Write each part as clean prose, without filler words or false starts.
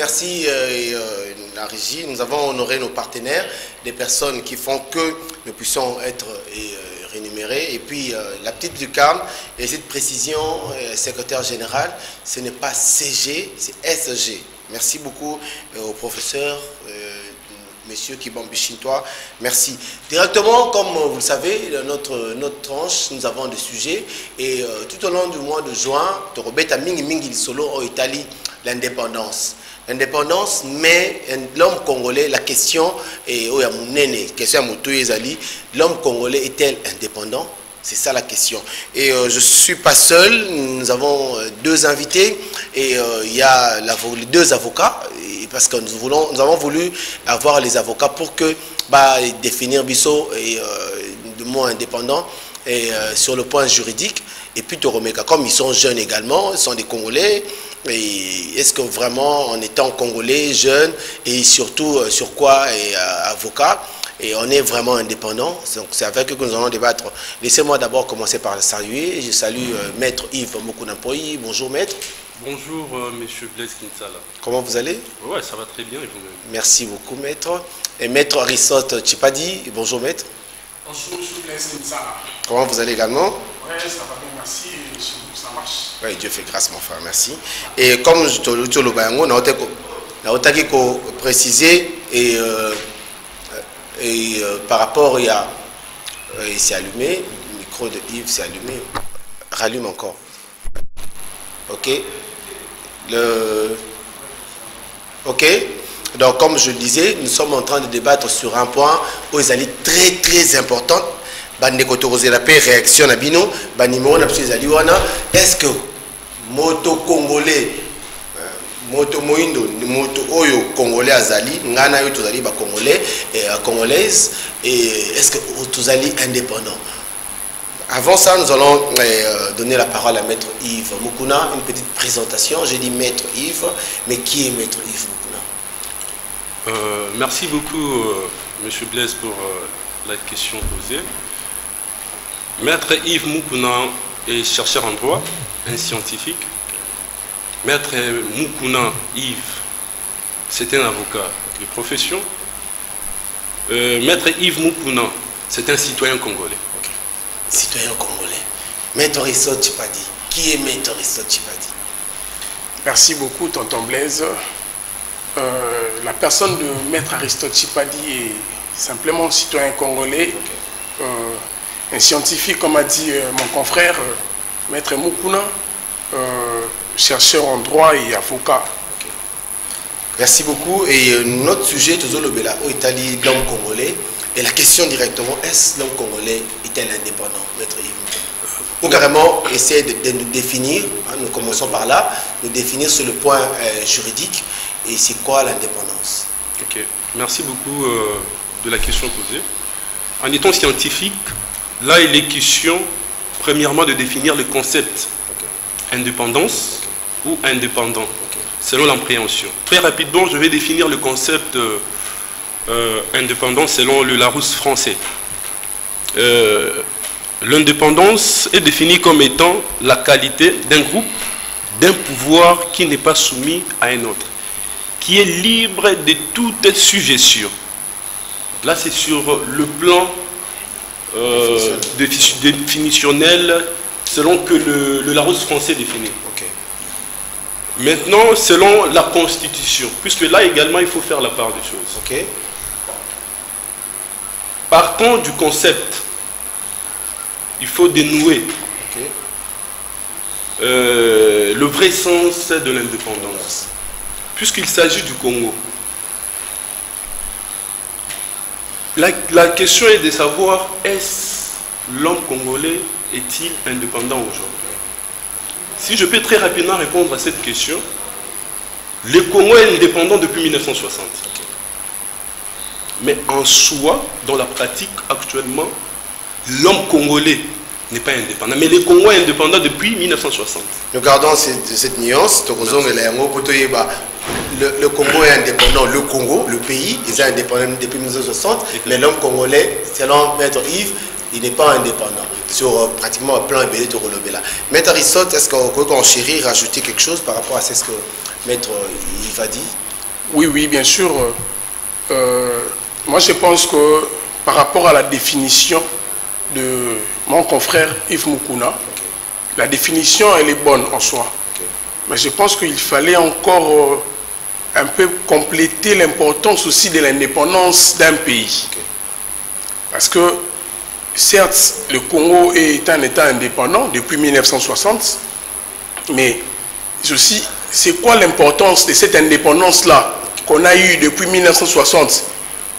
merci la régie. Nous avons honoré nos partenaires, des personnes qui font que nous puissions être rémunérés. Et puis la petite lucarne et cette précision, secrétaire général, ce n'est pas CG, c'est SG. Merci beaucoup au professeur, monsieur Kibambichintois. Merci. Directement, comme vous le savez, notre tranche, nous avons des sujets. Et tout au long du mois de juin, Torobeta Mingi Mingi Solo en Italie, l'indépendance. L'indépendance, mais l'homme congolais, la question, et l'homme congolais est-il indépendant? C'est ça la question. Et je ne suis pas seul, nous avons deux invités et il y a les deux avocats, parce que nous avons voulu avoir les avocats pour que définir Bissot et de mot indépendant et, sur le point juridique. Et puis Toromeka, comme ils sont jeunes également, ils sont des Congolais. Est-ce que vraiment, en étant Congolais, jeunes, et surtout sur quoi avocat, et on est vraiment indépendant, donc c'est avec eux que nous allons débattre. Laissez-moi d'abord commencer par le saluer. Je salue Maître Yves Mokunampoyi. Bonjour Maître. Bonjour Monsieur Blaise Kinsala. Comment vous allez? Ouais, ça va très bien et vous-même. Merci beaucoup Maître. Et Maître Aristote Tchipadi. Bonjour Maître. Bonjour Monsieur Blaise Kinsala. Comment vous allez également? Oui, ça va bien, merci. Ça marche. Oui, Dieu fait grâce mon frère, merci. Et comme je te le dis, je vais préciser et par rapport, il s'est allumé, le micro de Yves s'est allumé, rallume encore. Ok. Ok. Donc, comme je le disais, nous sommes en train de débattre sur un point où ils allaient très très important. Réaction à Bino, est-ce que moto congolais, moto moindo, moto oyo congolais azali, ngana yo tozali ba congolais et congolaise, et est-ce que tozali indépendant? Avant ça, nous allons donner la parole à Maître Yves Mukuna, une petite présentation. J'ai dit Maître Yves, mais qui est Maître Yves Mukuna? Merci beaucoup Monsieur Blaise pour la question posée. Maître Yves Mukuna est chercheur en droit, un scientifique. Maître Mukuna Yves, c'est un avocat de profession. Maître Yves Mukuna, c'est un citoyen congolais. Okay. Citoyen congolais. Maître Aristote Tchipadi. Qui est Maître Aristote Tchipadi? Merci beaucoup, tonton Blaise. La personne de Maître Aristote Tchipadi est simplement citoyen congolais. Okay. Un scientifique, comme a dit mon confrère, Maître Mukuna, chercheur en droit et avocat. Okay. Merci beaucoup. Et notre sujet, Tozolobela, au Italie, l'homme congolais. Et la question directement, est-ce l'homme congolais est-il indépendant, Maître Yves Mukuna? Ou carrément essayer de nous définir, hein, nous commençons par là, nous définir sur le point juridique, et c'est quoi l'indépendance? Ok, merci beaucoup de la question posée. En étant scientifique, là, il est question, premièrement, de définir le concept indépendance ou indépendant, selon l'appréhension. Très rapidement, je vais définir le concept indépendant selon le Larousse français. L'indépendance est définie comme étant la qualité d'un groupe, d'un pouvoir qui n'est pas soumis à un autre, qui est libre de toute suggestion. Là, c'est sur le plan définitionnel selon que le Larousse français définit. Okay. Maintenant, selon la Constitution, puisque là également il faut faire la part des choses. Okay. Partant du concept, il faut dénouer le vrai sens de l'indépendance, puisqu'il s'agit du Congo. La question est de savoir, est-ce l'homme congolais est-il indépendant aujourd'hui? Si je peux très rapidement répondre à cette question, le Congo est indépendant depuis 1960. Mais en soi, dans la pratique actuellement, l'homme congolais n'est pas indépendant. Mais le Congo est indépendant depuis 1960. Nous gardons cette nuance. Le Congo est indépendant. Le Congo, le pays, est indépendant depuis 1960. Mais l'homme congolais, selon Maître Yves, il n'est pas indépendant. Sur pratiquement un plan ébélé de Rolobela. Maître Aristote, est-ce qu'on peut enchérir, rajouter quelque chose par rapport à ce que Maître Yves a dit? Oui, bien sûr. Moi, je pense que par rapport à la définition de mon confrère Yves Mukuna, la définition, elle est bonne en soi. Mais je pense qu'il fallait encore un peu compléter l'importance aussi de l'indépendance d'un pays. Parce que, certes, le Congo est un État indépendant depuis 1960, mais aussi, c'est quoi l'importance de cette indépendance-là qu'on a eue depuis 1960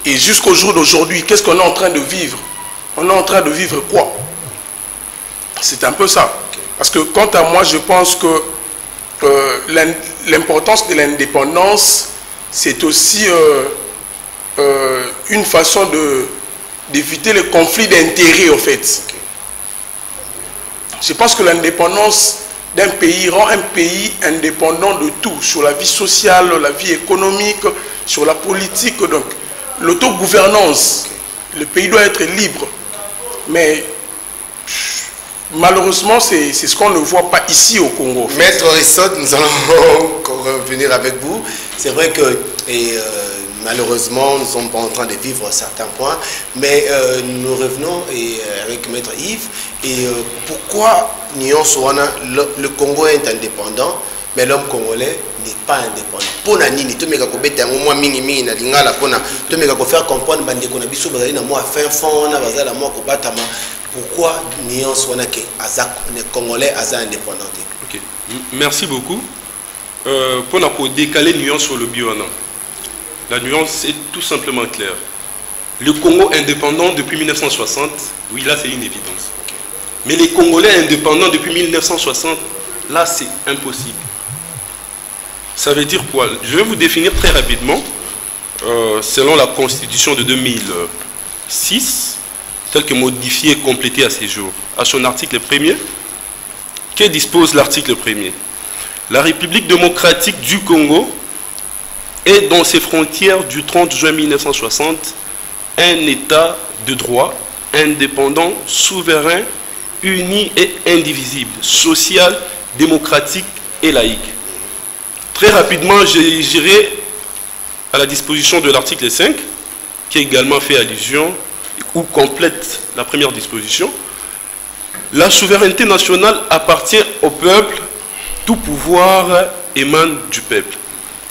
et jusqu'au jour d'aujourd'hui? Qu'est-ce qu'on est en train de vivre? On est en train de vivre quoi? C'est un peu ça. Parce que quant à moi, je pense que l'importance de l'indépendance, c'est aussi une façon d'éviter le conflit d'intérêts, en fait. Je pense que l'indépendance d'un pays rend un pays indépendant de tout, sur la vie sociale, la vie économique, sur la politique. Donc, l'autogouvernance, le pays doit être libre. Mais malheureusement, c'est ce qu'on ne voit pas ici au Congo. Maître Rissot, nous allons revenir avec vous. C'est vrai que malheureusement, nous ne sommes pas en train de vivre certains points, mais nous revenons avec Maître Yves. Et pourquoi le Congo est indépendant, mais l'homme congolais n'est pas indépendant? Pour nani, tu m'as dit un moment minimi na lingala pona, tu m'as faire comprendre bande qu'on a biso bazali na moi fin fond na bazali na moi ko batama. Pourquoi nuance wana que les Congolais aza indépendant? Ok, merci beaucoup. Pour décaler nuance sur le biona, la nuance est tout simplement claire. Le Congo indépendant depuis 1960, oui, là c'est une évidence. Mais les Congolais indépendants depuis 1960, là c'est impossible. Ça veut dire quoi? Je vais vous définir très rapidement, selon la constitution de 2006, telle que modifiée et complétée à ces jours, à son article 1er, que dispose l'article 1er? La République démocratique du Congo est dans ses frontières du 30 juin 1960 un État de droit, indépendant, souverain, uni et indivisible, social, démocratique et laïque. Très rapidement, j'irai à la disposition de l'article 5, qui également fait allusion ou complète la première disposition. La souveraineté nationale appartient au peuple, tout pouvoir émane du peuple.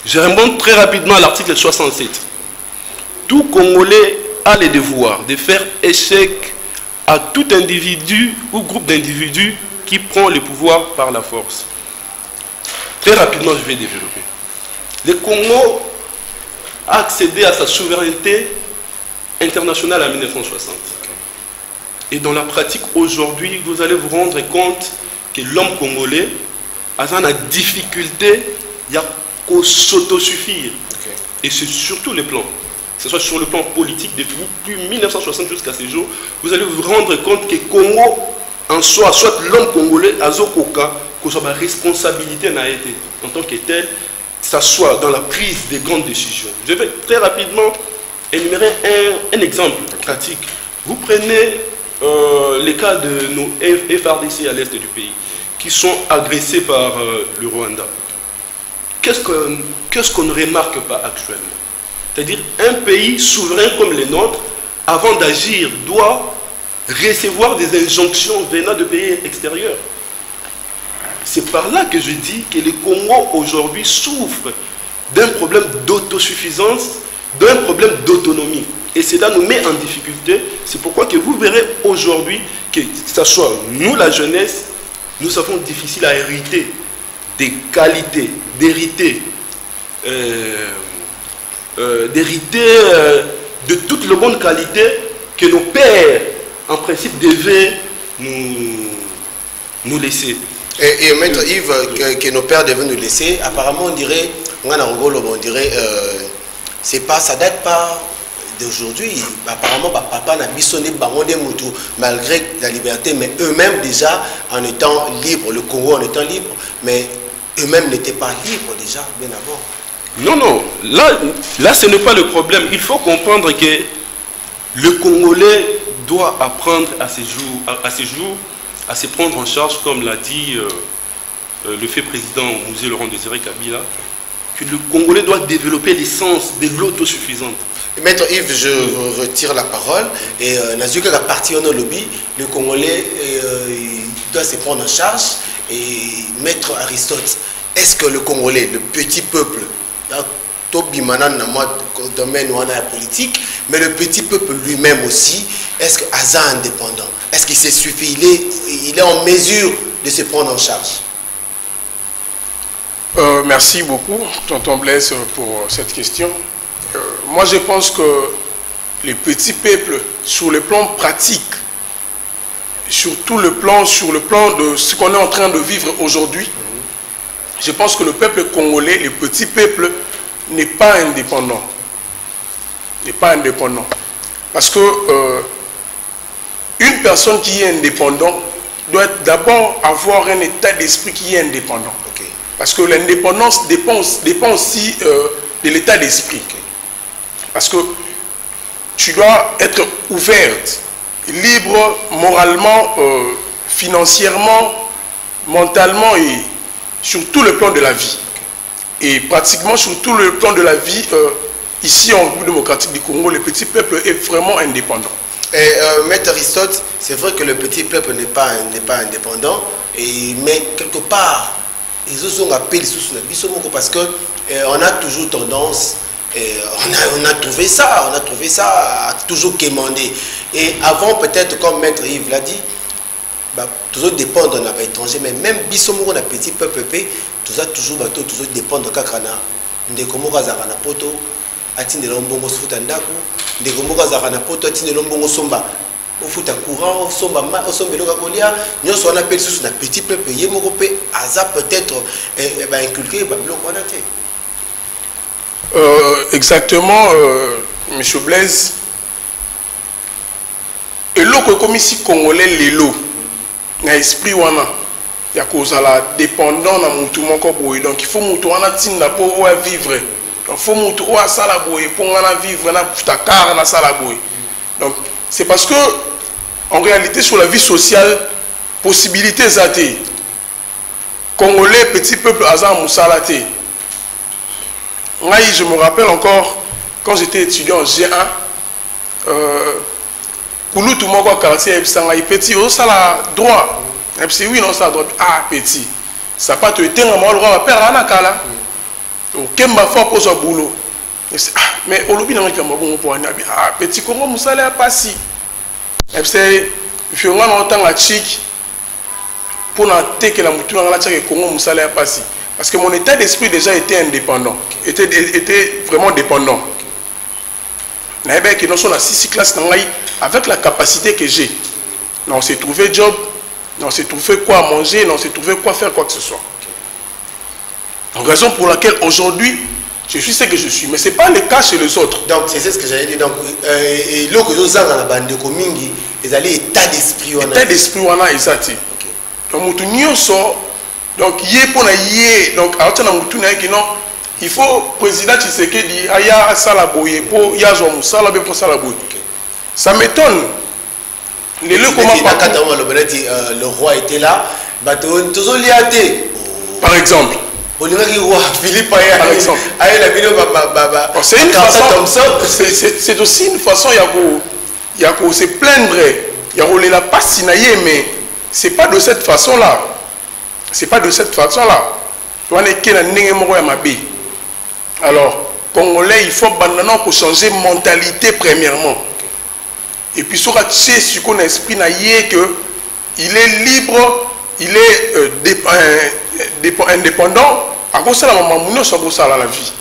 Je remonte très rapidement à l'article 67. Tout Congolais a le devoir de faire échec à tout individu ou groupe d'individus qui prend le pouvoir par la force. Très rapidement, je vais développer. Le Congo a accédé à sa souveraineté internationale en 1960. Et dans la pratique aujourd'hui, vous allez vous rendre compte que l'homme congolais a une difficulté à s'autosuffire. Et c'est sur tous les plans. Que ce soit sur le plan politique, depuis 1960 jusqu'à ces jours, vous allez vous rendre compte que Congo en soi, soit l'homme congolais, Azokoka, que soit ma responsabilité n'a été en tant que tel, que ça soit dans la prise des grandes décisions. Je vais très rapidement énumérer un exemple pratique. Vous prenez les cas de nos FRDC à l'est du pays, qui sont agressés par le Rwanda. Qu'est-ce qu'on ne remarque pas actuellement? C'est-à-dire un pays souverain comme le nôtre, avant d'agir, doit recevoir des injonctions venant de pays extérieurs. C'est par là que je dis que le Congo aujourd'hui souffre d'un problème d'autosuffisance, d'un problème d'autonomie. Et cela nous met en difficulté. C'est pourquoi que vous verrez aujourd'hui que ce soit nous, la jeunesse, nous avons difficile à hériter des qualités, d'hériter de toutes les bonnes qualités que nos pères, en principe, devaient nous laisser. Et Maître Yves, que nos pères devaient nous laisser, apparemment on dirait, ça date pas d'aujourd'hui. Apparemment, papa n'a bisonné malgré la liberté, mais eux-mêmes déjà en étant libres, le Congo en étant libre, mais eux-mêmes n'étaient pas libres déjà, bien avant. Non, là ce n'est pas le problème. Il faut comprendre que le Congolais doit apprendre à ses jours à se prendre en charge, comme l'a dit le fait président Mouzé Laurent Désiré Kabila, que le Congolais doit développer l'essence de l'autosuffisance. Maître Yves, je retire la parole. Et Nazuka a parti au lobby, le Congolais doit se prendre en charge. Et Maître Aristote, est-ce que le Congolais, le petit peuple, domaine où on a la politique, mais le petit peuple lui-même aussi, est-ce que Aza indépendant, est-ce qu'il se suffit, il est en mesure de se prendre en charge? Merci beaucoup, tonton Blaise, pour cette question. Moi, je pense que les petits peuples, sur le plan pratique, sur le plan de ce qu'on est en train de vivre aujourd'hui, je pense que le peuple congolais, le petit peuple, n'est pas indépendant. N'est pas indépendant. Parce que une personne qui est indépendante doit d'abord avoir un état d'esprit qui est indépendant. Okay. Parce que l'indépendance dépend aussi de l'état d'esprit. Okay. Parce que tu dois être ouverte, libre moralement, financièrement, mentalement et sur tout le plan de la vie. Et pratiquement sur tout le plan de la vie, ici en République démocratique du Congo, le petit peuple est vraiment indépendant. Et Maître Aristote, c'est vrai que le petit peuple n'est pas indépendant, mais quelque part, ils ont appelé parce qu'on a toujours tendance, on a trouvé ça à toujours quémander. Et avant, peut-être, comme Maître Yves l'a dit, toujours dépendre de l'étranger, mais même bisomoko na petit peuple, toujours dépendre de kakana, de comment kazakana poto, atine lombongo sufuta ndaku, de comment kazakana poto, atine lombongo somba, au futa courant, au somba loka kolia, nous on appelle sous na petit peuple, yemokopé, aza peut-être inculqué, biloko wana te. Exactement, Monsieur Blaise. Et l'eau comme ici congolais l'élo. Na esprit wana ya kozala dépendant na mutu moko boye, donc il faut mutu wana tinda po o vivre, donc faut mutu o sala boye po ngana vivre na futakara na sala boye. Donc c'est parce que en réalité sur la vie sociale possibilité zate congolais petit peuple azan musalate. Moi je me rappelle encore quand j'étais étudiant en G1 Koulou tout le monde quartier petit oh ça la droit et puis oui non ça droit ah petit ça pas te éteindre moi le roi père à nakala donc kemba fort pour son boulot mais au lobby n'a pas bon pour ah petit comment vous allez pas si et puis il faut vraiment entendre la chic pour n'attendre que la mouture dans la chic comment vous allez pas si parce que mon état d'esprit déjà était indépendant était vraiment dépendant. Avec la capacité que j'ai, on s'est trouvé job, on s'est trouvé quoi manger, on s'est trouvé quoi faire quoi que ce soit. Donc, raison pour laquelle aujourd'hui, je suis ce que je suis. Mais ce n'est pas le cas chez les autres. Donc, c'est ce que j'allais dire. Donc, l'eau que nous avons dans la bande de Komingi, ils allaient état d'esprit. État d'esprit, on a exacté. Donc, nous sommes donc, donc, il faut président Tshisekedi aya salaboye pour yazo salabe pour salaboye. Ça m'étonne. Les le comment le roi était là, par exemple. Par exemple. C'est aussi une façon il y a se plaindre, il y a la passe mais c'est pas de cette façon-là. C'est pas de cette façon-là. Alors, Congolais, il faut maintenant pour changer mentalité premièrement. Et puis, sur ce qu'on a esprit, il est libre, il est indépendant. À cause de la maman, la vie.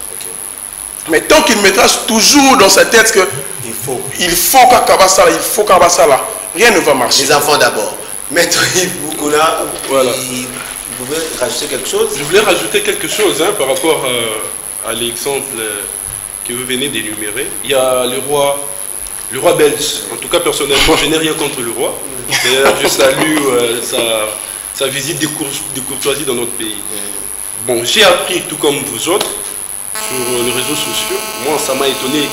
Mais tant qu'il mettra toujours dans sa tête que il faut qu'Abasala, rien ne va marcher. Les enfants d'abord. Maître Yves Boukoula, voilà. Vous voulez rajouter quelque chose? Je voulais rajouter quelque chose par rapport à l'exemple que vous venez d'énumérer. Il y a le roi belge. En tout cas, personnellement, je n'ai rien contre le roi. D'ailleurs, je salue sa visite de courtoisie dans notre pays. Bon, j'ai appris, tout comme vous autres, sur les réseaux sociaux. Moi, ça m'a étonné.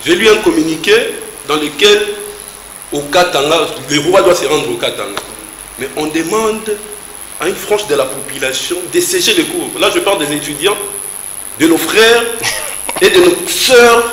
J'ai lu un communiqué dans lequel, au Katanga, le roi doit se rendre au Katanga. Mais on demande à une frange de la population de sécher les cours. Là, je parle des étudiants, de nos frères et de nos sœurs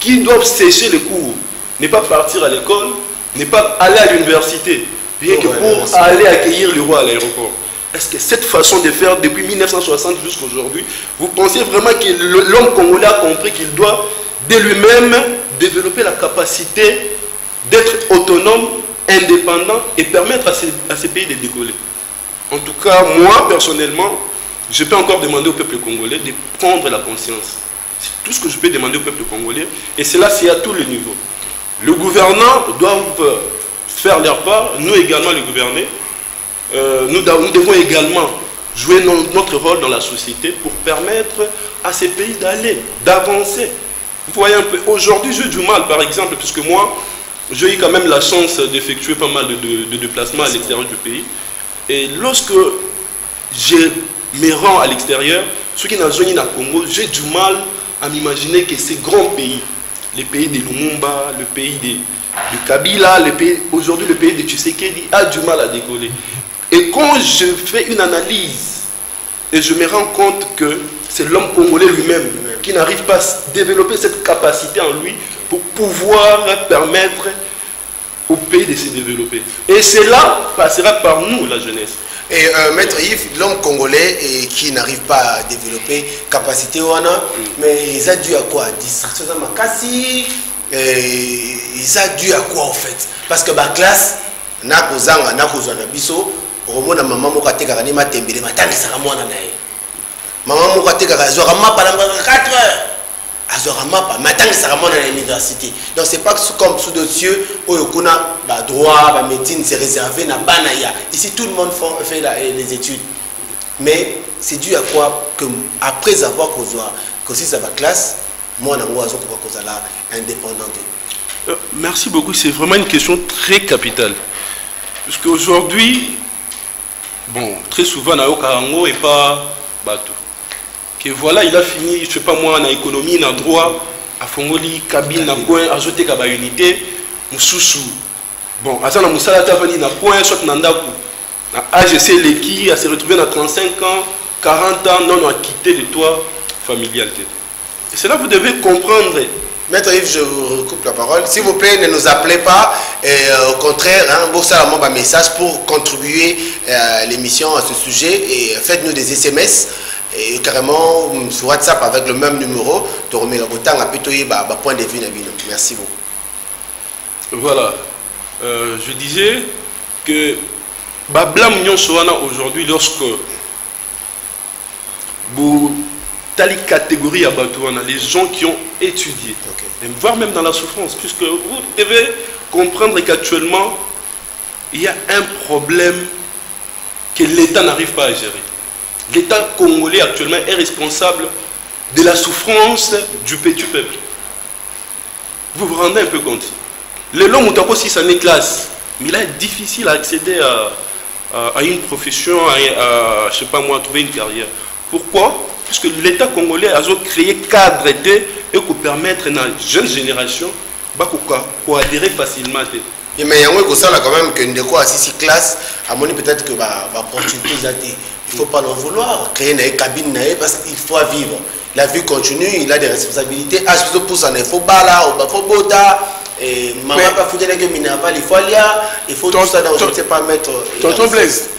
qui doivent sécher les cours. Ne pas partir à l'école, ne pas aller à l'université, rien que pour aller accueillir le roi à l'aéroport. Est-ce que cette façon de faire depuis 1960 jusqu'à aujourd'hui, vous pensez vraiment que l'homme congolais a compris qu'il doit de lui-même développer la capacité d'être autonome, indépendant et permettre à ces pays de décoller? En tout cas, moi, personnellement, je peux encore demander au peuple congolais de prendre la conscience. C'est tout ce que je peux demander au peuple congolais. Et cela, c'est à tous les niveaux. Le gouvernant doit faire leur part, nous également les gouvernés. Nous devons également jouer notre rôle dans la société pour permettre à ces pays d'aller, d'avancer. Vous voyez un peu, aujourd'hui j'ai du mal par exemple, puisque moi j'ai eu quand même la chance d'effectuer pas mal de déplacements à l'extérieur du pays. Et lorsque je me rends à l'extérieur, ceux qui n'ont jamais au Congo, j'ai du mal à m'imaginer que ces grands pays, les pays de Lumumba, le pays de Kabila, aujourd'hui le pays de Tshisekedi a du mal à décoller. Et quand je fais une analyse et je me rends compte que c'est l'homme congolais lui-même qui n'arrive pas à développer cette capacité en lui pour pouvoir permettre au pays de se développer. Et cela passera par nous, la jeunesse. Et Maître Yves, l'homme congolais qui n'arrive pas à développer capacité wana, mais ils ont dû à quoi? Distraction de makasi, ils ont dû à quoi en fait? Parce que ma classe, na kozanga na kozwana biso, romona maman moko ateka ni matembele matanga saka mwana nae. Maman moko ateka azora mapa na 4 heures. Azora mapa matanga saka mwana na université. Donc c'est pas comme sous d'autres cieux où on a ba droit, ba médecine c'est réservé na banaya. Ici tout le monde fait les études. Mais c'est dû à quoi que après avoir causé sa classe, moi na ngo azokuba kozala indépendante. Merci beaucoup, c'est vraiment une question très capitale. Parce qu'aujourd'hui, bon, très souvent, na Okarango et pas bateau. Que voilà, il a fini, je sais pas moi, en économie, en droit, à Fongoli, cabine, na coin, ajouté kaba unité, Moussousou. Bon, Azana Moussala Tavani, na coin, soit Nandaku. Na AGC Leki, à se retrouver dans 35 ans, 40 ans, non, a quitté le toit familial. Et c'est là que vous devez comprendre. Maître Yves, je vous recoupe la parole. S'il vous plaît, ne nous appelez pas. Et, au contraire, vous savez un message pour contribuer à l'émission à ce sujet. Et faites-nous des SMS. Et carrément sur WhatsApp avec le même numéro. Tu remets le bouton à pétoyer point de vue. Merci beaucoup. Voilà. Je disais que Bablam Nyon Soana aujourd'hui, lorsque vous telle catégorie à Batouana, les gens qui ont étudié, voire même dans la souffrance, puisque vous devez comprendre qu'actuellement, il y a un problème que l'État n'arrive pas à gérer. L'État congolais actuellement est responsable de la souffrance du petit peuple. Vous vous rendez un peu compte. L'homme où tu as 6 années classe, mais il est difficile à accéder à une profession, à je sais pas moi, trouver une carrière. Pourquoi? Puisque l'État congolais a créé cadre et pour permettre à la jeune génération de adhérer facilement. Mais il y a quand même que nous avons 6 classes, à mon peut-être que l'opportunité, il ne faut pas l'en vouloir, créer une cabine parce qu'il faut vivre. La vie continue, il a des responsabilités. Je pousse en info bala, il faut bota, et maman pas foutre que minéral, il faut tout ça dans je ne sais pas mettre. Tonton Blaise,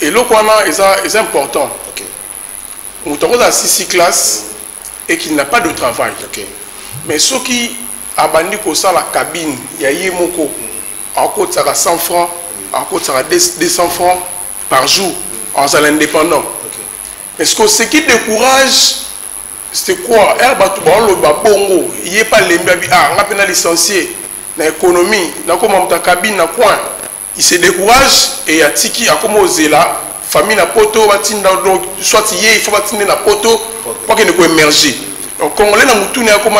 et le point est important. On a 6 classes et qu'il n'a pas de travail. Mais ceux qui abandonnent la cabine, il y a Yemoko, en côte ça 100 francs, en côte ça 200 francs par jour, en indépendant. Mais ce qui décourage, c'est quoi? Il n'y a pas les on a licencié dans l'économie, dans la cabine, dans le coin. Il se décourage et il y a Tiki à comment là. Famille na poto soit il faut batiner na poto pour qu'il ne peut émerger. Donc congolais na mutune ya comme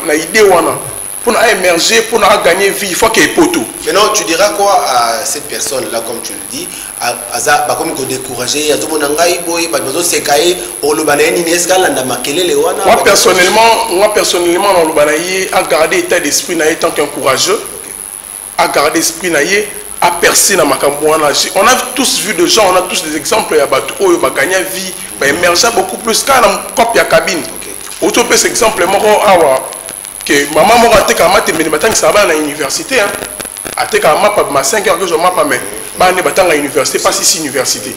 na idée wana pour émerger, pour gagner vie, il faut qu'il y ait poto. Maintenant tu diras quoi à cette personne là comme tu le dis, à comme qu'on décourager, à tout le monde ngai boy, ba bezo sekaye o lo banaye ni escala nda makelele wana. Moi personnellement on lo banaye à garder état d'esprit na tant qu'un courageux, à garder esprit na à percer dans Makamouana. On a tous vu des gens, on a tous des exemples, il y a Batou, il y a gagné vie, il y a émergé beaucoup plus qu'à la copie à cabine. Autre peu, cet exemple, que maman m'a dit que ça va à l'université. À 5 heures que je m'appelle, mais à l'université, pas ici université.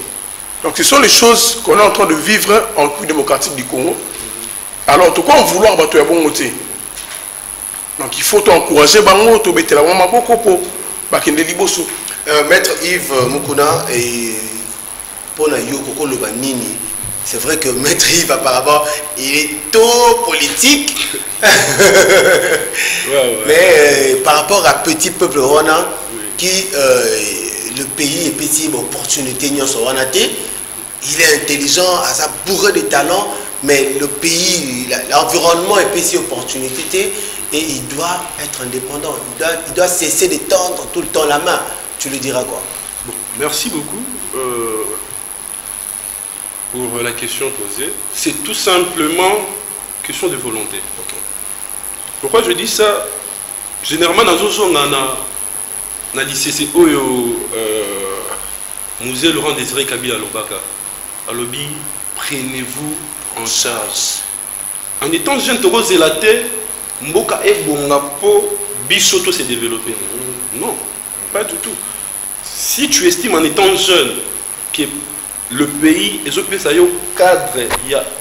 Donc ce sont les choses qu'on est en train de vivre en République démocratique du Congo. Alors, en tout cas, on vouloir battre un bon côté. Donc il faut encourager Bango, to betela mama boko po bakende liboso. Maître Yves Mukuna et pour la Yoko le Banini. C'est vrai que Maître Yves apparemment il est tôt politique. Mais par rapport à petit peuple rwandais qui le pays est petit opportunité il est intelligent, a sa bourrée de talents, mais le pays, l'environnement est petit opportunité. Et il doit être indépendant, il doit cesser de tendre tout le temps la main. Tu lui diras quoi? Bon, merci beaucoup pour la question posée. C'est tout simplement question de volonté. Okay. Pourquoi je dis ça? Généralement, dans le lycée musée Laurent Désiré Kabila Lobaka, à Lobby, prenez-vous en charge. En étant jeune, tu roses la tête. Mboka et Bongapo Bisoto s'est développé. Non, pas du tout. Si tu estimes en étant jeune que le pays et le cadre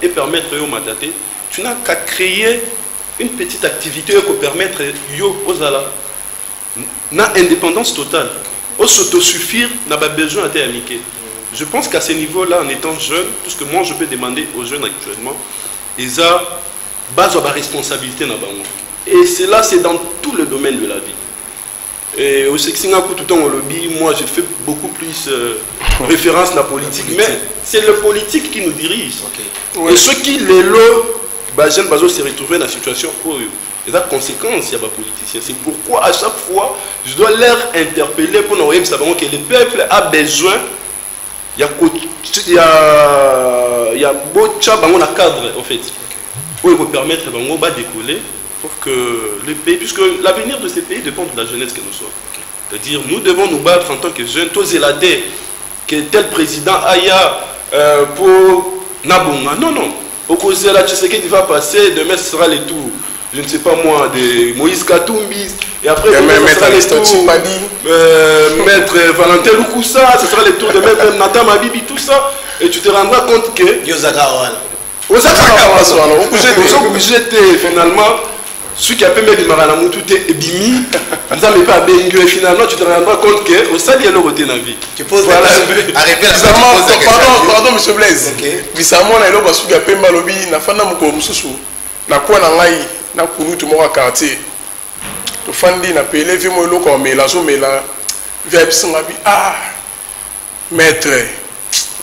et permettre de matater, tu n'as qu'à créer une petite activité pour permettre aux ala na indépendance totale. Au s'autosuffire n'a pas besoin d'être amiqué. Je pense qu'à ce niveau-là, en étant jeune, tout ce que moi je peux demander aux jeunes actuellement, ils ont base de la responsabilité. Et cela, c'est dans tout le domaine de la vie. Et au Sexingaku, tout le temps au lobby, moi j'ai fait beaucoup plus référence à la politique, mais c'est le politique qui nous dirige. Okay. Ouais. Et ceux qui les lots, jeunes se retrouver dans la situation où il y a des conséquences, il y a des politiciens. C'est pourquoi à chaque fois, je dois leur interpeller pour nous dire que le peuple a besoin. Il y a beaucoup de cadre en fait. Pour il faut permettre de décoller pour que le pays, puisque l'avenir de ces pays dépend de la jeunesse que nous sommes. C'est-à-dire, nous devons nous battre en tant que jeunes, tous élader que tel président aille pour Nabonga. Non, non. Au cause là, tu sais qu'il va passer, demain ce sera les tours. Je ne sais pas moi, de Moïse Katumbi, et après, Maître Valentin Lukusa, ce sera les tours de Maître Nathan Mabibi, tout ça, et tu te rendras compte que. Finalement, celui qui a pu mettre Maranamu, tout est bimi, finalement, tu te rendras compte que au sein de l'autre na vie. Tu poses la question. Pardon, monsieur Blaise. Bizarrement, là, il y a peu de lobby, na fana moko mususu, na quoi na ngai, na kunu tout mon quartier. To fandi na pele vi mo loko mais la zo mais la vibe sangabi maître.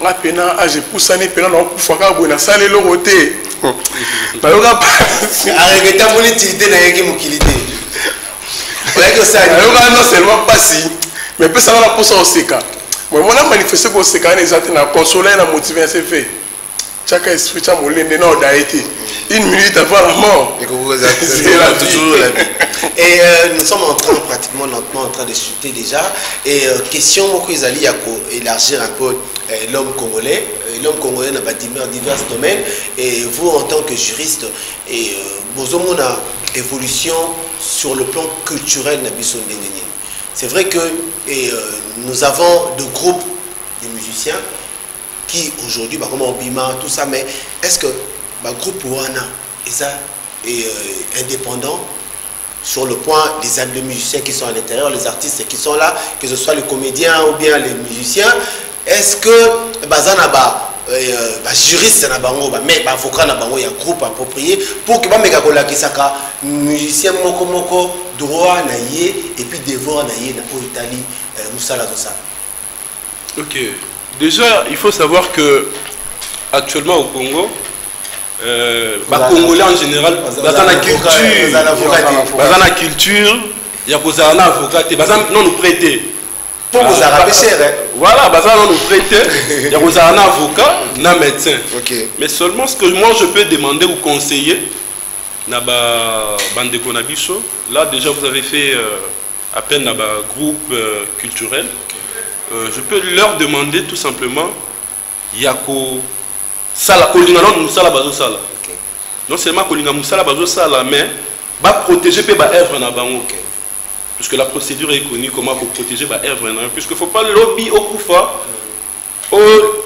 La pena a j'ai poussé ni pena na kufaka bo na sale lo côté. Ba yoka arrêtez ta monétilité na yeki mokilité. Ouais que ça non seulement pas si mais peut ça va pour ça au seka. Moi on a manifesté pour seka les autres na consoler na motiver c'est fait. Chaque esprit a molende na odaité. Une minute avant la mort. C'est là toujours la vie. Et nous sommes pratiquement lentement en train de chuter déjà. Et question qu'ils allaient élargir un peu l'homme congolais. L'homme congolais n'a pas divers domaines. Et vous, en tant que juriste, et vous avez une évolution sur le plan culturel. C'est vrai que nous avons de groupes de musiciens qui aujourd'hui, comme Obima, tout ça, mais est-ce que le groupe Wana est indépendant sur le point des musiciens qui sont à l'intérieur, les artistes qui sont là, que ce soit les comédiens ou bien les musiciens, est-ce que Bazanaba, juriste mais avocat il y a un groupe approprié pour que les musiciens moko droit et puis devoir na Italie musala tout ça. Ok. Déjà, il faut savoir que actuellement au Congo, les Congolais en général, dans la culture, il y a des avocats, non nous prêter. Pour vous arracher cher. Voilà, non nous prêter. Il y a des avocats, des médecins. Mais seulement ce que moi je peux demander ou conseiller, là déjà vous avez fait à peine à un groupe culturel, je peux leur demander tout simplement, Yako Sala Kolina non Musala Bazo Sala. Non seulement Kolina Musala Bazo Sala, mais va protéger pe ba œuvre na bango. Puisque la procédure est connue comment pour protéger ba œuvre na, puisque faut pas lobby au Koufa.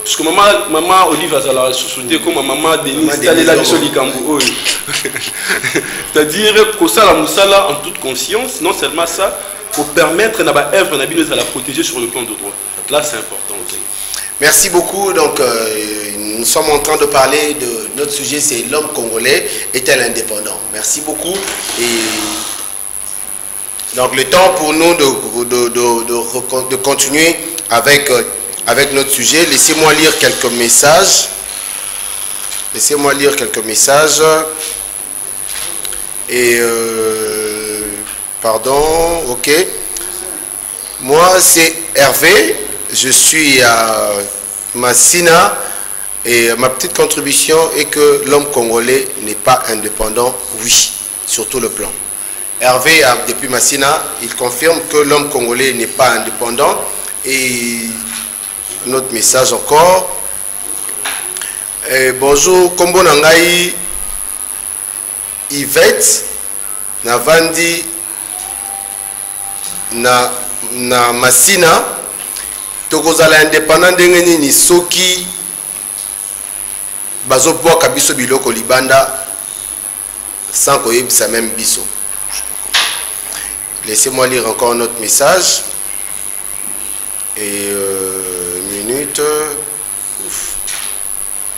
Puisque maman Olive Azala sous-souté comme maman Denis Talela Solikambo. C'est-à-dire que ça la Musala en toute conscience, non seulement ça, pour permettre à ba œuvre na bino à la protéger sur le plan de droit. Là c'est important aussi. Merci beaucoup. Donc, nous sommes en train de parler de notre sujet, c'est l'homme congolais est-il indépendant? Merci beaucoup. Et donc, le temps pour nous de continuer avec notre sujet. Laissez-moi lire quelques messages. Laissez-moi lire quelques messages. Et pardon, ok. Moi, c'est Hervé. Je suis à Massina et ma petite contribution est que l'homme congolais n'est pas indépendant, oui, sur tout le plan. Hervé, depuis Massina, il confirme que l'homme congolais n'est pas indépendant. Et un autre message encore. Bonjour, Kombo Nangai Yvette Navandi na Massina. Tokozala indépendant ndenge ni soki bazo boka biso biloko libanda sans koyebisa même biso. Laissez-moi lire encore notre message. Et minute.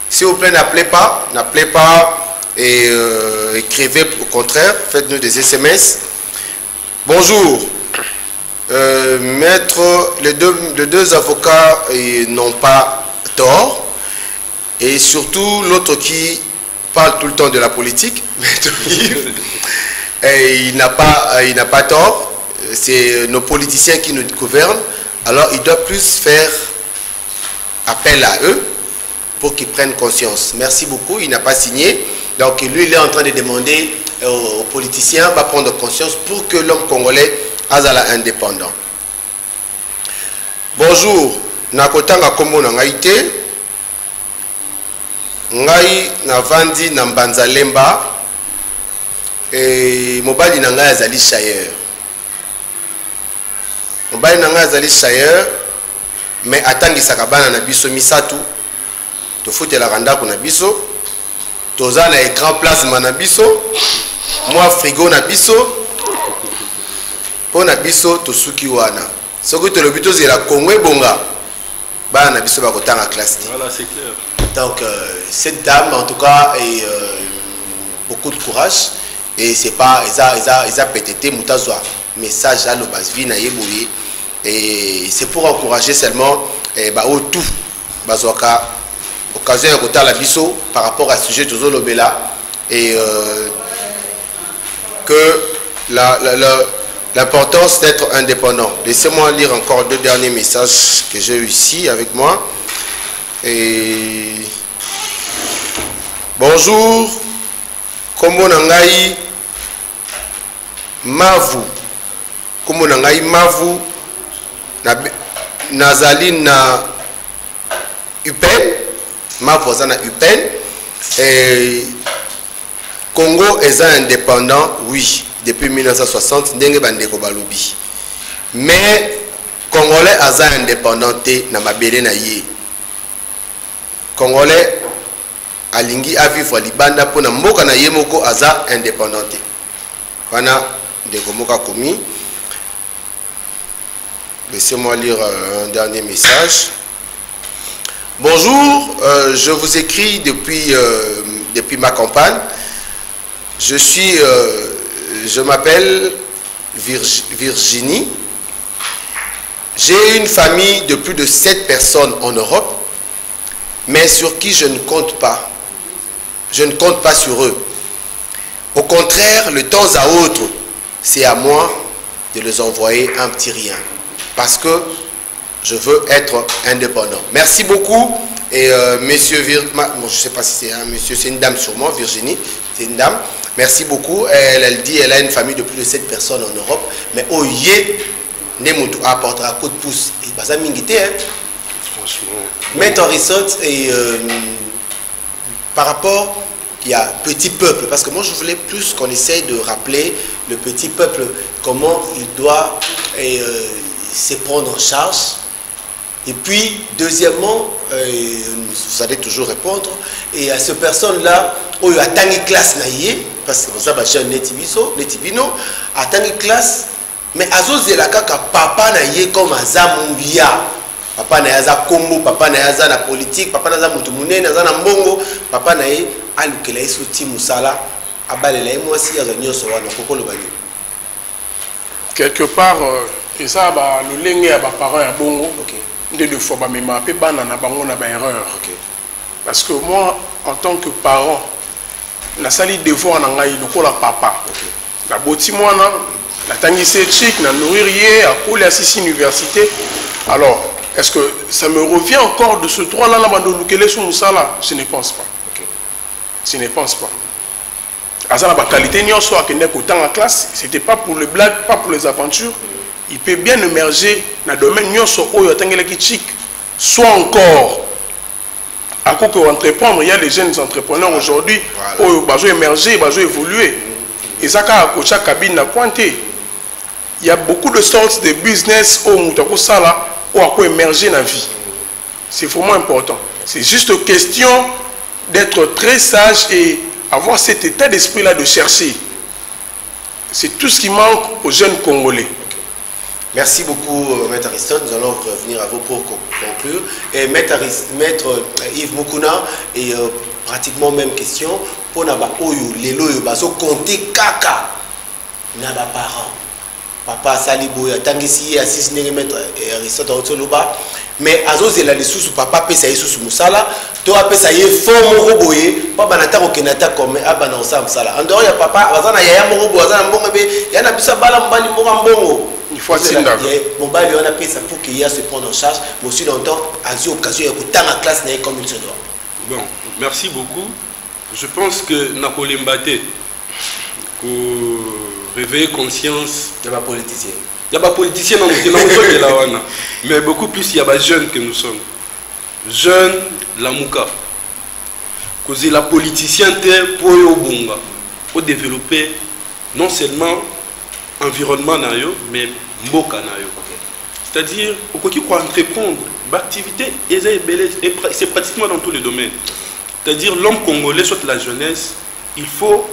S'il vous plaît, n'appelez pas et écrivez au contraire, faites-nous des SMS. Bonjour. Maître, les deux avocats n'ont pas tort, et surtout l'autre qui parle tout le temps de la politique, et il n'a pas tort. C'est nos politiciens qui nous gouvernent, alors il doit plus faire appel à eux pour qu'ils prennent conscience. Merci beaucoup, il n'a pas signé, donc lui il est en train de demander aux politiciens de prendre conscience pour que l'homme congolais azala indépendant. Bonjour, nakotanga kombo na ngai te. Ngai navandi na Mbanzalemba et mobali na ngai azali chailleur. Mobali na ngai azali chailleur, mais atangisaka bana na biso misatu. Tofutelaka ndako na biso. Toza na écran plasma na biso. Moi frigo na biso. Pona biso to suki wana soki to lobito zela Congo ebonga bana na biso bakotanga classe. Voilà, c'est clair. Donc cette dame en tout cas a beaucoup de courage et c'est pas ils a pété mutazwa message à l'obasvi na yeboye et c'est pour encourager seulement au tout bazwaka occasion de kotala biso par rapport à ce sujet de Zolobela et que l'importance d'être indépendant. Laissez-moi lire encore deux derniers messages que j'ai eu ici avec moi. Et bonjour, Kombo Nangai Mavu. Kombo Nangai Mavu Nazali na Upen. Mavu na Upen. Et Congo est indépendant, oui. Depuis 1960, ndenge bandeko balobi. Mais Congolais aza indépendanté na mabele na ye. Congolais alingi a vivre libanda pona mboka na ye moko aza indépendanté. Wana ndeko moka komi. Laissez-moi lire un dernier message. Bonjour, je vous écris depuis ma campagne. Je m'appelle Virginie. J'ai une famille de plus de 7 personnes en Europe, mais sur qui je ne compte pas. Je ne compte pas sur eux. Au contraire, de temps à autre, c'est à moi de les envoyer un petit rien. Parce que je veux être indépendant. Merci beaucoup Et monsieur, bon, je sais pas si c'est un monsieur, c'est une dame sûrement, Virginie, c'est une dame. Merci beaucoup. Elle dit elle a une famille de plus de 7 personnes en Europe. Mais au yé, Nemutu apportera un coup de pouce. Et pas ça, mingité, hein. Franchement. Mettre en resort et par rapport, il y a petit peuple. Parce que moi, je voulais plus qu'on essaye de rappeler le petit peuple, comment il doit se prendre en charge. Et puis, deuxièmement, vous allez toujours répondre, et à cette personne-là, où il y a tant de classes, parce que ça, c'est un netibino, à tant de classes, mais à ce là papa n'a comme Azamumbia, papa n'a pas combo, papa n'a pas la politique, papa n'a pas mutumune, n'a pas mbongo, papa n'a pas alukela isouti musala, abalela moi si azanyo sowa na kokolo bani. Quelque part, et ça, le lengue à parents à bongo. OK. De fois, mais ma pébana n'a pas mon erreur. Parce que moi, en tant que parent, la salle de devoir n'a pas eu le papa. La beauté, moi, la tangissée chic, la nourrier, à couler à 6 universités. Alors, est-ce que ça me revient encore de ce droit-là, je ne pense pas. Je ne pense pas. À ça, la qualité, n'y a soit que n'est qu'autant en classe, c'était pas pour les blagues, pas pour les aventures. Il peut bien émerger dans le domaine soit encore à quoi que entreprendre. Il y a les jeunes entrepreneurs aujourd'hui qui ont émergé, qui ont évolué. Et ça, quand chaque cabine a pointé, il y a beaucoup de sortes de business où on émerger dans la vie. C'est vraiment important. C'est juste question d'être très sage et avoir cet état d'esprit-là de chercher. C'est tout ce qui manque aux jeunes Congolais. Merci beaucoup, Maître Aristote. Nous allons revenir à vous pour conclure. Et Maître Yves Mukuna, et pratiquement même question, pour Naba Oyo, les loyo, baso compter kaka, Naba parents. Papa Saliboya, Tangisi, Assis Maître Aristote Otoloba, mais Azos et la sous papa Pesa sous Moussala, toi Pesa y fort Moroboye, papa Nata Okenata comme Abana Osam Sala. En dehors, il y a papa, Azana Yaya Morobo, Azana Mbongo, il y a Nabisa Bala Mbali Morambongo. Il faut attendre. Mon bail, on a payé ça pour qu'il y ait à se prendre en charge, mais aussi longtemps, à cette occasion, il y a autant la classe comme il se doit. Bon, merci beaucoup. Je pense que Napoli Mbate, pour réveiller conscience. Il n'y a pas politicien. Il n'y a pas politicien dans le mais beaucoup plus, il y a des jeunes que nous sommes. Jeunes, la mouka. Cause la politicienté pour développer non seulement environnement mais mboka nayo. C'est-à-dire au qui quoi entreprendre l'activité c'est pratiquement dans tous les domaines. C'est-à-dire l'homme congolais soit la jeunesse, il faut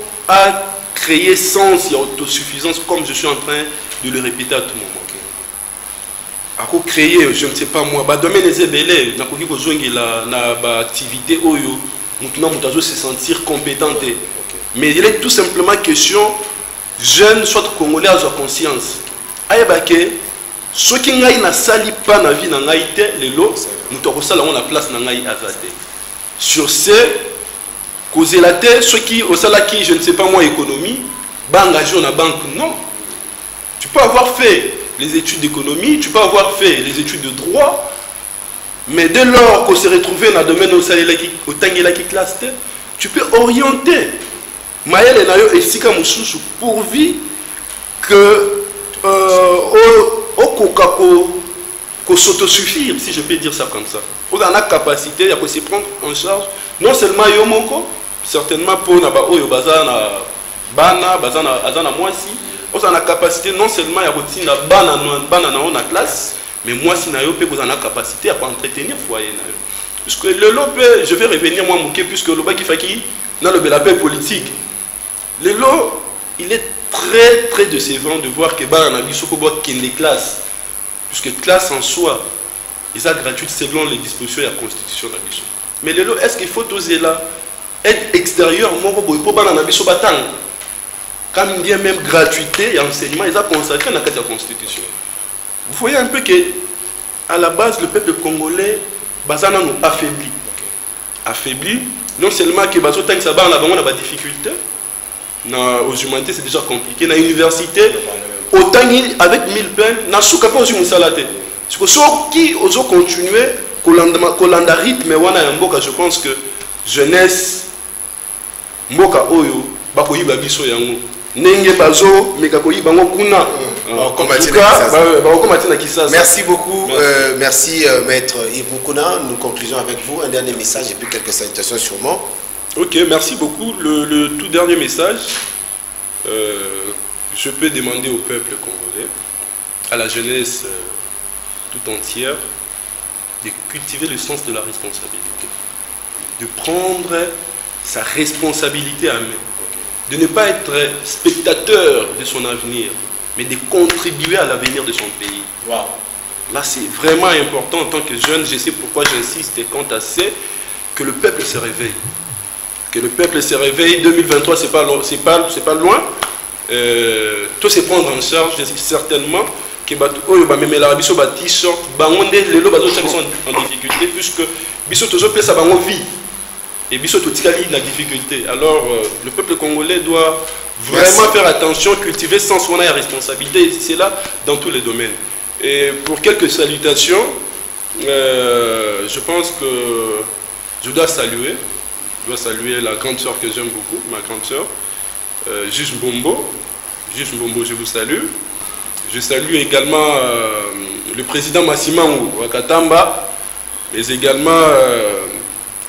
créer sens et autosuffisance comme je suis en train de le répéter à tout moment. Ako créer je ne sais pas moi domaine les ébélés na koki ko zongi na activité oyo maintenant mutazo se sentir compétent. Mais il est tout simplement question jeunes soit congolais à leur conscience ayebake ceux qui ngai na sali pas na vie na ngai te lelo mutoko sala on la place na ngai azate sur ce causer la tête ceux qui au sala qui je ne sais pas moi économie ba engagé na banque non tu peux avoir fait les études d'économie tu peux avoir fait les études de droit mais dès lors qu'on s'est retrouvé dans le domaine au salaire qui au tangela qui classe tu peux orienter Maël Nayo et Sika Moussoussou pourvu que au Kokako qu'on s'autosuffire, si je peux dire ça comme ça. On a la capacité de se prendre en charge, non seulement Yomoko, certainement pour Nabao Yobazana Bana, Bazana Azana Moisi, on a la capacité non seulement à retirer la Bana dans la classe, mais moi si Nayo peut vous en la capacité à entretenir foyer Nayo. Puisque le lobe, je vais revenir moi Mouké, puisque le lobe qui fait qui dans le paix politique. Le lot, il est très très décevant de voir que on a vu ce qu'il y a des classes. Puisque classe en soi, ils sont gratuites selon les dispositions de la Constitution de la mission. Mais le lot, est-ce qu'il faut oser là être extérieur, quand il y a même gratuité et enseignement, ils ont consacré dans la Constitution. Vous voyez un peu que à la base, le peuple congolais, Bazana nous affaiblit. Affaibli, non seulement que Bazo Tang Sabar a des difficultés. Aux humanités c'est déjà compliqué. Dans l'université, autant avec 1000 peines, n'a pas de salade. Parce que ceux qui osent continuer, kolanda rythme wana ya mboka. Je pense que jeunesse mboka oyo bakoyiba biso yango nenge bazo meka koyiba ngo kuna. Merci beaucoup. Merci maître Yves Moukouna. Nous concluons avec vous un dernier message et puis quelques salutations sûrement. Ok, merci beaucoup. Le tout dernier message, je peux demander au peuple congolais, à la jeunesse tout entière, de cultiver le sens de la responsabilité, de prendre sa responsabilité à main, de ne pas être spectateur de son avenir, mais de contribuer à l'avenir de son pays. Wow. Là, c'est vraiment important en tant que jeune. Je sais pourquoi j'insiste quant à ça, que le peuple se réveille. Que le peuple se réveille. 2023, c'est pas loin. Tout se prendre en charge, certainement. Que même la biso ba t-shirt, bangonde lelo bazo sont en difficulté puisque biso toujours place à bango vie et biso tout tikali la difficulté. Alors le peuple congolais doit vraiment faire attention, cultiver sans son responsabilité. C'est là dans tous les domaines. Et pour quelques salutations, je pense que je dois saluer la grande sœur que j'aime beaucoup, ma grande sœur, Juge Mbombo. Juge Mbombo, je vous salue. Je salue également le président Massimangu Wakatamba, mais également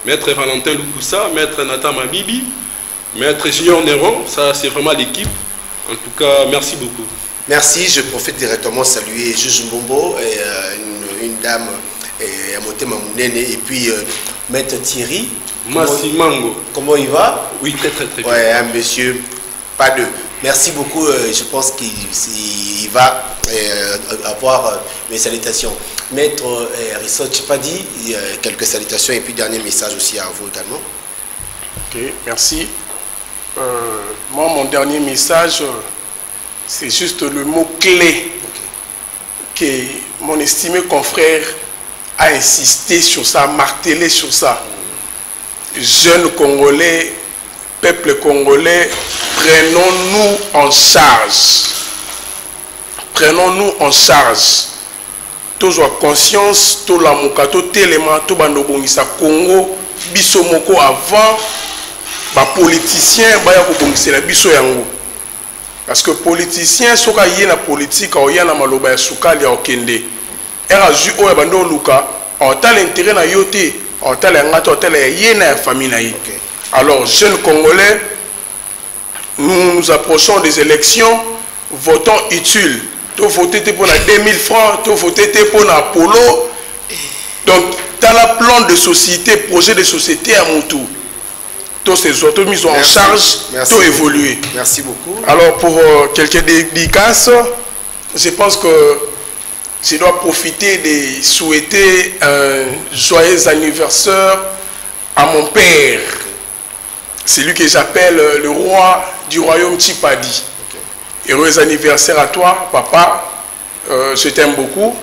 Maître Valentin Lukusa, Maître Nathan Mabibi, Maître Junior Néron. Ça, c'est vraiment l'équipe. En tout cas, merci beaucoup. Merci. Je profite directement de saluer Juge Mbombo, et une dame, et Amote Mamounene, et puis Maître Thierry. Massimangu. Comment il va? Oui, très très bien. Ouais, un monsieur, pas deux. Merci beaucoup. Je pense qu'il va avoir mes salutations. Maître Rissot Chipadi, quelques salutations et puis dernier message aussi à vous également. Ok, merci. Moi, mon dernier message, c'est juste le mot-clé que mon estimé confrère a insisté sur ça, martelé sur ça. Jeunes Congolais, peuple congolais, prenons-nous en charge. Prenons-nous en charge. Toujours conscience, tout la mokato, téléma, tout bandobongisa Congo, biso moko avant, ba politicien, ba ya kobongisa la biso yango. Parce que politicien, soka yé na politique, o ya na maloba ya sukali ya okende. Era ju o ya bando luka, on ta l'intérêt na yote, on ta l'engata, on ta la yé na famille na yi. Alors, jeunes Congolais, nous nous approchons des élections, votons utile. Tu voter pour 2000 francs, tu voter pour Apollo. Donc, tu as la plan de société, projet de société à mon tour. Tous ces autres mises en charge, tout évoluer. Merci beaucoup. Alors, pour quelques dédicaces, je pense que je dois profiter de souhaiter un joyeux anniversaire à mon père. C'est lui que j'appelle le roi du royaume Chipadi. Heureux anniversaire à toi, papa. Je t'aime beaucoup.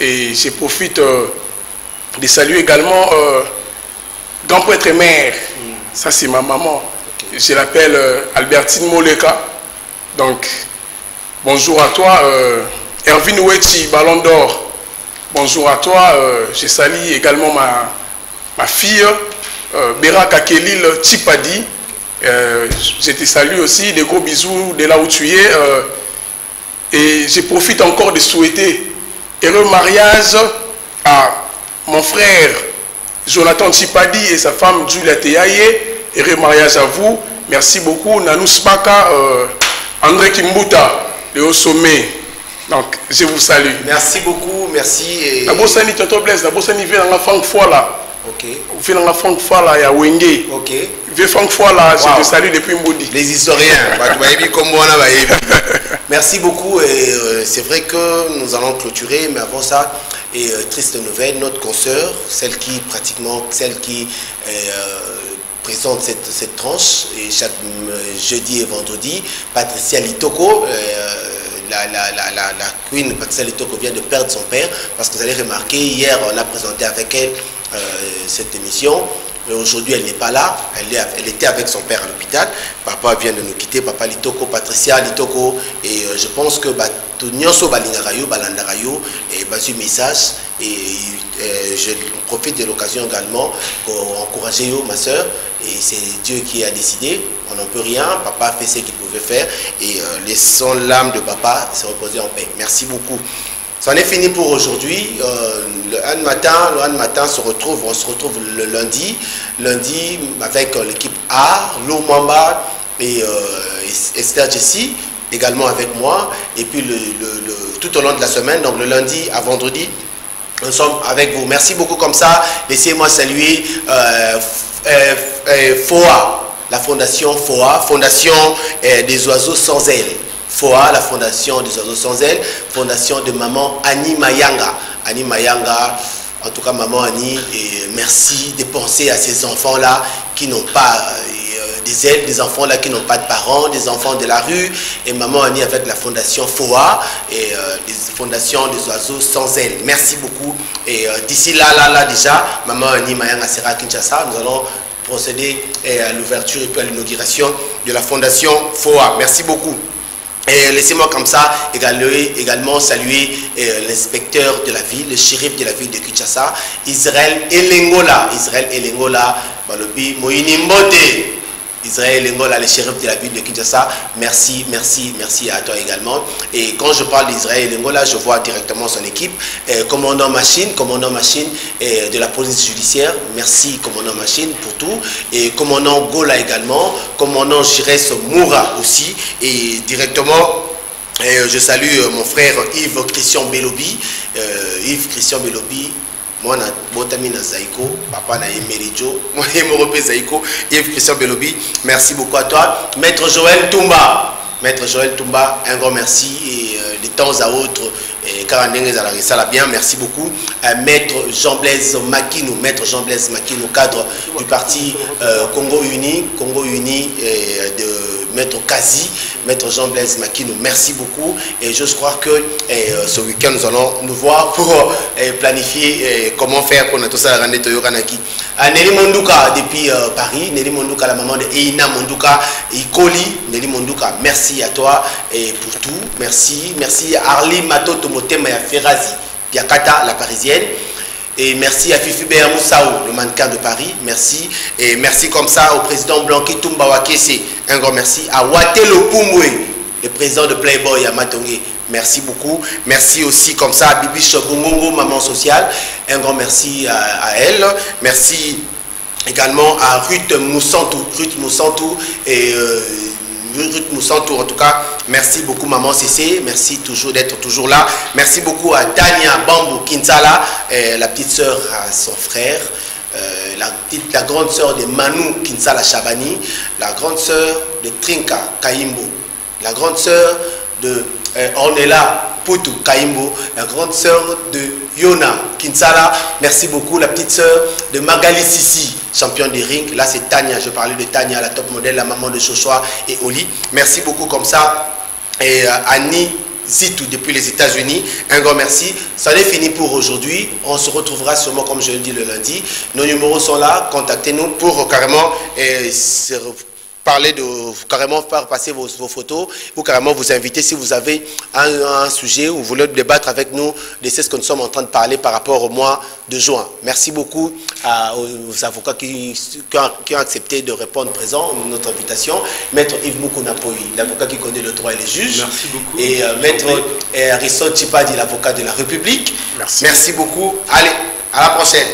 Et je profite de saluer également grand prêtre mère. Ça, c'est ma maman. Je l'appelle Albertine Moleka. Donc, bonjour à toi. Erwin Ouechi, Ballon d'Or. Bonjour à toi. Je salue également ma fille. Béra Kakelil Chipadi, je te salue aussi, des gros bisous de là où tu es. Et je profite encore de souhaiter heureux mariage à mon frère Jonathan Chipadi et sa femme Julia Teyaye. Heureux mariage à vous. Merci beaucoup. Nanous Baka, André Kimbuta, le haut sommet. Donc, je vous salue. Merci beaucoup. Merci. La bosse ni Toto Blaise, la bosse ni vient dans la fin de fois là. Ok. Vous faites dans Franck Fala, il y a Wenge. Ok. Vieux Franck Fala, je te salue depuis Mbodi. Les historiens, merci beaucoup. C'est vrai que nous allons clôturer, mais avant ça, triste nouvelle, notre consoeur, celle qui présente cette tranche, et chaque jeudi et vendredi, Patricia Litoko, la queen Patricia Litoko vient de perdre son père, parce que vous allez remarquer, hier on a présenté avec elle cette émission. Aujourd'hui, elle n'est pas là. Elle était avec son père à l'hôpital. Papa vient de nous quitter. Papa Litoko, Patricia Litoko. Et je pense que tout Nyonso Balingarayo, Balandarayo, et Basu message. Et je profite de l'occasion également pour encourager ma soeur. Et c'est Dieu qui a décidé. On n'en peut rien. Papa a fait ce qu'il pouvait faire. Et laissons l'âme de papa se reposer en paix. Merci beaucoup. Ça en est fini pour aujourd'hui. Le matin, on se retrouve le lundi avec l'équipe A, Lou Mwamba et Esther Jessie, également avec moi. Et puis tout au long de la semaine, donc le lundi à vendredi, nous sommes avec vous. Merci beaucoup comme ça. Laissez-moi saluer FOA, la fondation FOA, Fondation des oiseaux sans ailes. FOA, la fondation des oiseaux sans ailes, fondation de maman Annie Mayanga. Annie Mayanga, en tout cas maman Annie, et merci de penser à ces enfants-là qui n'ont pas des ailes, des enfants là qui n'ont pas de parents, des enfants de la rue. Et maman Annie avec la fondation FOA et des fondations des oiseaux sans ailes. Merci beaucoup. Et d'ici là déjà, maman Annie Mayanga sera à Kinshasa. Nous allons procéder à l'ouverture et puis à l'inauguration de la fondation FOA. Merci beaucoup. Et laissez-moi comme ça également saluer l'inspecteur de la ville, le shérif de la ville de Kinshasa, Israël Elengola. Israël Elengola, Balobi Moïni Mbote. Israël Elengola, le shérif de la ville de Kinshasa. Merci à toi également. Et quand je parle d'Israël Elengola, je vois directement son équipe. Commandant Machine de la police judiciaire. Merci commandant Machine pour tout. Et commandant Gola également. Commandant Jires Moura aussi. Et directement, je salue mon frère Yves Christian Belobi. Yves Christian Belobi. Moi, Botamina Zaiko, papa na Emerijo, moi, Morope Zaiko, Yves Christian Belobi, merci beaucoup à toi. Maître Joël Toumba, un grand merci et de temps à autre, ça l'a bien, merci beaucoup. Maître Jean-Blaise Makinou, cadre du parti Congo Uni de Maître Kazi, Maître Jean-Blaise Makinou, merci beaucoup. Et je crois que ce week-end, nous allons nous voir pour planifier comment faire pour notre salle Rande Toyokanaki. Nelly Mondouka depuis Paris, Nelly Mondouka, la maman de Eina Mondouka, Ikoli, Nelly Mondouka, merci à toi et pour tout. Merci à Arlie Matoto Motema et Ferrazi, Piakata, la parisienne. Et merci à Fifi Béa Moussaou, le mannequin de Paris. Merci. Et merci comme ça au président Blanqui Toumba Wakese. Un grand merci. À Watelo Pumbwe, le président de Playboy à Matongé. Merci beaucoup. Merci aussi comme ça à Bibi Chobongongo, maman sociale. Un grand merci à elle. Merci également à Ruth Moussantou. Ruth Moussantou, en tout cas, merci beaucoup maman Cécé, merci d'être toujours là. Merci beaucoup à Tania Bambou Kinsala, la petite sœur à son frère, la grande sœur de Manu Kinsala Chabani, la grande sœur de Trinka Kaimbo, la grande sœur de Ornella Poutou Kaimbo, la grande sœur de Yona Kinsala, merci beaucoup. La petite sœur de Magali Sissi, championne des rings. Là, c'est Tania. Je parlais de Tania, la top modèle, la maman de Joshua et Oli. Merci beaucoup comme ça. Et Annie Zitou depuis les États-Unis. Un grand merci. Ça en est fini pour aujourd'hui. On se retrouvera sûrement, comme je le dis, le lundi. Nos numéros sont là. Contactez-nous pour carrément parler carrément faire passer vos photos ou carrément vous inviter si vous avez un sujet ou vous voulez débattre avec nous de ce que nous sommes en train de parler par rapport au mois de juin. Merci beaucoup aux avocats qui ont accepté de répondre présent à notre invitation. Maître Yves Moukounapoi, l'avocat qui connaît le droit et les juges. Merci beaucoup. Et Maître Harrison Chipadi, l'avocat de la République. Merci beaucoup. Allez, à la prochaine.